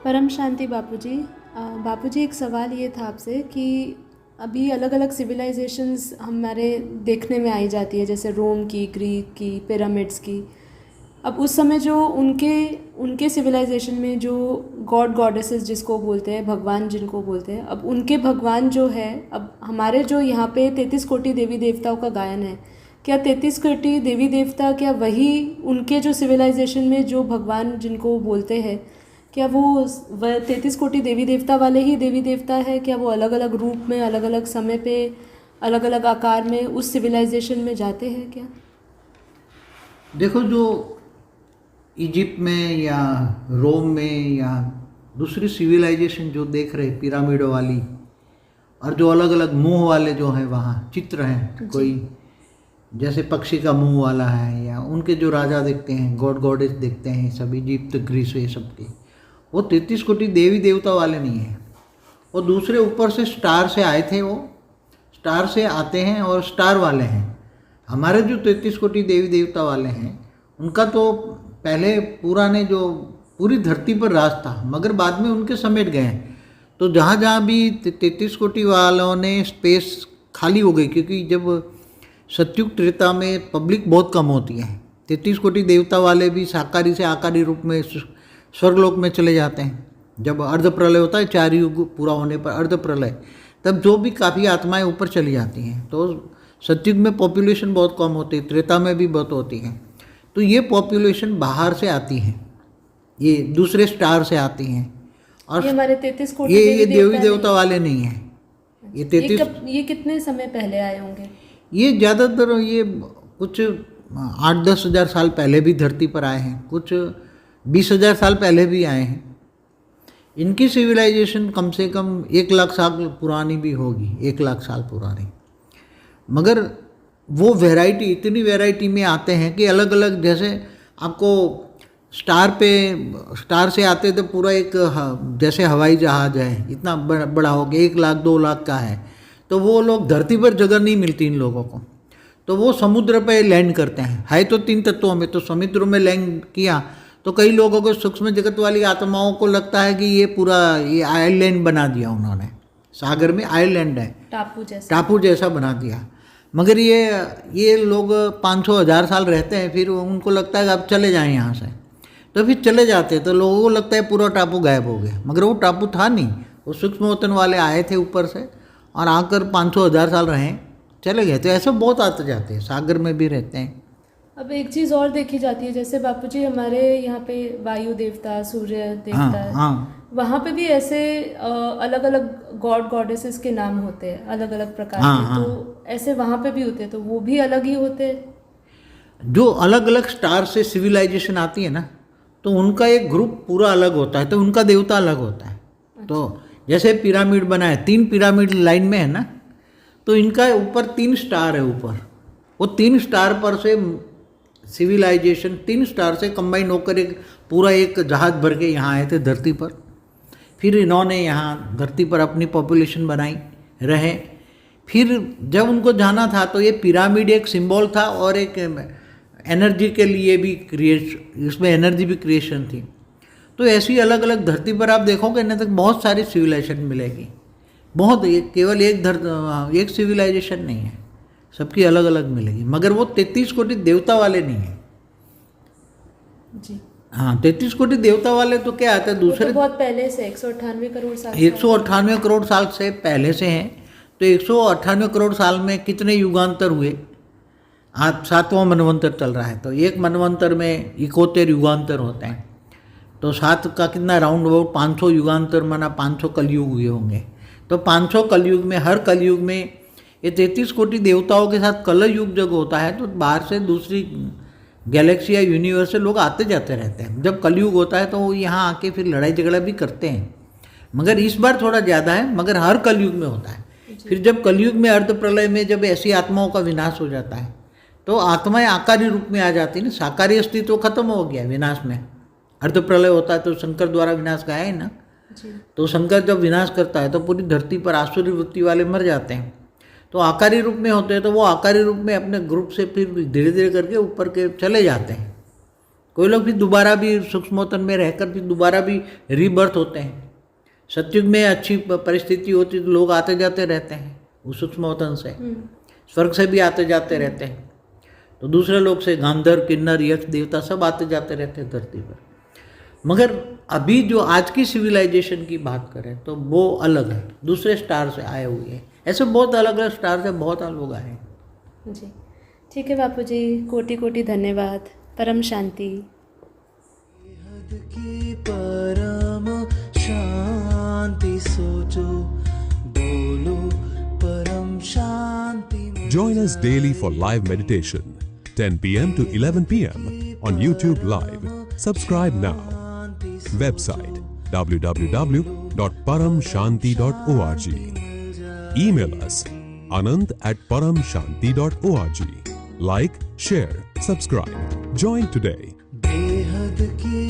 परम शांति बापूजी। बापूजी, एक सवाल ये था आपसे कि अभी अलग अलग सिविलाइजेशंस हमारे देखने में आई जाती है, जैसे रोम की, ग्रीक की, पिरामिड्स की। अब उस समय जो उनके उनके सिविलाइजेशन में जो गॉड गॉडेसेस जिसको बोलते हैं, भगवान जिनको बोलते हैं, अब उनके भगवान जो है, अब हमारे जो यहाँ पे 33 कोटि देवी देवताओं का गायन है, क्या 33 कोटि देवी देवता, क्या वही उनके जो सिविलाइजेशन में जो भगवान जिनको बोलते हैं, क्या वो 33 कोटि देवी देवता वाले ही देवी देवता है? क्या वो अलग अलग रूप में, अलग अलग समय पे, अलग अलग आकार में उस सिविलाइजेशन में जाते हैं क्या? देखो, जो इजिप्ट में या रोम में या दूसरी सिविलाइजेशन जो देख रहे पिरामिड वाली, और जो अलग अलग मुंह वाले जो हैं वहाँ चित्र हैं, कोई जैसे पक्षी का मुंह वाला है, या उनके जो राजा देखते हैं, गॉड गॉडेस देखते हैं, सब इजिप्ट ग्रीस ये सब के, वो 33 कोटि देवी देवता वाले नहीं हैं। वो दूसरे ऊपर से स्टार से आए थे, वो स्टार से आते हैं और स्टार वाले हैं। हमारे जो 33 कोटि देवी देवता वाले हैं, उनका तो पहले पुराने जो पूरी धरती पर राज था, मगर बाद में उनके समेट गए हैं। तो जहाँ जहाँ भी 33 कोटि वालों ने स्पेस खाली हो गई, क्योंकि जब सतयुग त्रेता में पब्लिक बहुत कम होती है, 33 कोटि देवता वाले भी साकारी से आकारी रूप में स्वर्गलोक में चले जाते हैं। जब अर्ध प्रलय होता है, 4 युग पूरा होने पर अर्ध प्रलय, तब जो भी काफ़ी आत्माएं ऊपर चली जाती हैं। तो सतयुग में पॉपुलेशन बहुत कम होती है, त्रेता में भी बहुत होती है। तो ये पॉपुलेशन बाहर से आती है, ये दूसरे स्टार से आती हैं। और ये हमारे 33 कोटि ये देवी देवता वाले नहीं हैं। ये 33 ये कितने समय पहले आए होंगे? ये ज़्यादातर ये कुछ 8-10 हज़ार साल पहले भी धरती पर आए हैं, कुछ 20,000 साल पहले भी आए हैं। इनकी सिविलाइजेशन कम से कम 1 लाख साल पुरानी भी होगी, 1 लाख साल पुरानी। मगर वो वैरायटी, इतनी वैरायटी में आते हैं कि अलग अलग, जैसे आपको स्टार से आते तो पूरा एक जैसे हवाई जहाज़ है, इतना बड़ा हो गया, 1 लाख 2 लाख का है, तो वो लोग धरती पर जगह नहीं मिलती इन लोगों को, तो वो समुद्र पे लैंड करते हैं। है तो 3 तत्वों में, तो समुद्र में लैंड किया तो कई लोगों को, सूक्ष्म जगत वाली आत्माओं को लगता है कि ये पूरा ये आइलैंड बना दिया उन्होंने, सागर में आइलैंड है, टापू जैसा बना दिया। मगर ये लोग 500-1000 साल रहते हैं, फिर उनको लगता है कि अब चले जाएं यहाँ से, तो फिर चले जाते हैं। तो लोगों को लगता है पूरा टापू गायब हो गया, मगर वो टापू था नहीं, वो सूक्ष्मवतन वाले आए थे ऊपर से और आकर 500-1000 साल रहे, चले गए। तो ऐसे बहुत आते जाते हैं, सागर में भी रहते हैं। अब एक चीज़ और देखी जाती है, जैसे बापूजी हमारे यहाँ पे वायु देवता, सूर्य देवता, हाँ, वहाँ पे भी ऐसे अलग अलग गॉड गॉडेसेस के नाम होते हैं, अलग अलग प्रकार के। तो ऐसे वहाँ पे भी होते हैं, तो वो भी अलग ही होते हैं। जो अलग अलग स्टार से सिविलाइजेशन आती है ना, तो उनका एक ग्रुप पूरा अलग होता है, तो उनका देवता अलग होता है। अच्छा। तो जैसे पिरामिड बना है, 3 पिरामिड लाइन में है ना, तो इनका ऊपर 3 स्टार है ऊपर, वो 3 स्टार पर से सिविलाइजेशन 3 स्टार से कंबाइन होकर एक पूरा एक जहाज़ भर के यहाँ आए थे धरती पर। फिर इन्होंने यहाँ धरती पर अपनी पॉपुलेशन बनाई, रहे। फिर जब उनको जाना था तो ये पिरामिड एक सिंबल था और एक एनर्जी के लिए भी इसमें एनर्जी भी क्रिएशन थी। तो ऐसी अलग अलग धरती पर आप देखोगे ना, तक बहुत सारी सिविलाइजेशन मिलेगी, बहुत, केवल एक सिविलाइजेशन नहीं है, सबकी अलग अलग मिलेगी। मगर वो 33 कोटि देवता वाले नहीं है जी। हाँ, 33 कोटि देवता वाले तो क्या आता है, दूसरे तो बहुत पहले से 198 करोड़ साल 198 करोड़ साल से पहले से हैं। तो 198 करोड़ साल में कितने युगांतर हुए? आज 7वां मनवंतर चल रहा है, तो एक मनवंतर में 71 युगांतर होते हैं। तो 7 का कितना, राउंड अबाउट 500 युगांतर माना 500 कलयुग हुए होंगे। तो 500 कलयुग में, हर कलयुग में ये 33 कोटि देवताओं के साथ कलयुग जब होता है, तो बाहर से दूसरी गैलेक्सी या यूनिवर्स से लोग आते जाते रहते हैं। जब कलयुग होता है तो वो यहाँ आके फिर लड़ाई झगड़ा भी करते हैं, मगर इस बार थोड़ा ज़्यादा है, मगर हर कलयुग में होता है। फिर जब कलयुग में अर्ध प्रलय में जब ऐसी आत्माओं का विनाश हो जाता है, तो आत्माएं आकारी रूप में आ जाती है ना, साकारी अस्तित्व खत्म हो गया विनाश में। अर्ध प्रलय होता है तो शंकर द्वारा विनाश गाया है ना, तो शंकर जब विनाश करता है तो पूरी धरती पर आसुरी वृत्ति वाले मर जाते हैं। तो आकारी रूप में होते हैं, तो वो आकारी रूप में अपने ग्रुप से फिर धीरे धीरे करके ऊपर के चले जाते हैं। कोई लोग भी दोबारा भी सूक्ष्मोतन में रहकर भी दोबारा भी रीबर्थ होते हैं। सत्युग में अच्छी परिस्थिति होती तो लोग आते जाते रहते हैं उस सूक्ष्मोतन से, स्वर्ग से भी आते जाते रहते हैं। तो दूसरे लोग से गांधर्व, किन्नर, यक्ष, देवता सब आते जाते रहते हैं धरती पर। मगर अभी जो आज की सिविलाइजेशन की बात करें तो वो अलग है, दूसरे स्टार से आए हुए हैं। ऐसे बहुत अलग अलग स्टार से बहुत लोग आए हैं। जी ठीक है बापू जी, कोटि कोटि धन्यवाद। परम शांति। की परम शांति सोचो, बोलो परम शांति। Join us daily for live meditation, 10 p.m. to 11 p.m. on YouTube Live. Subscribe now. Website www.paramshanti.org. Email us anand@paramshanti.org. Like, share, subscribe. Join today. बेहद की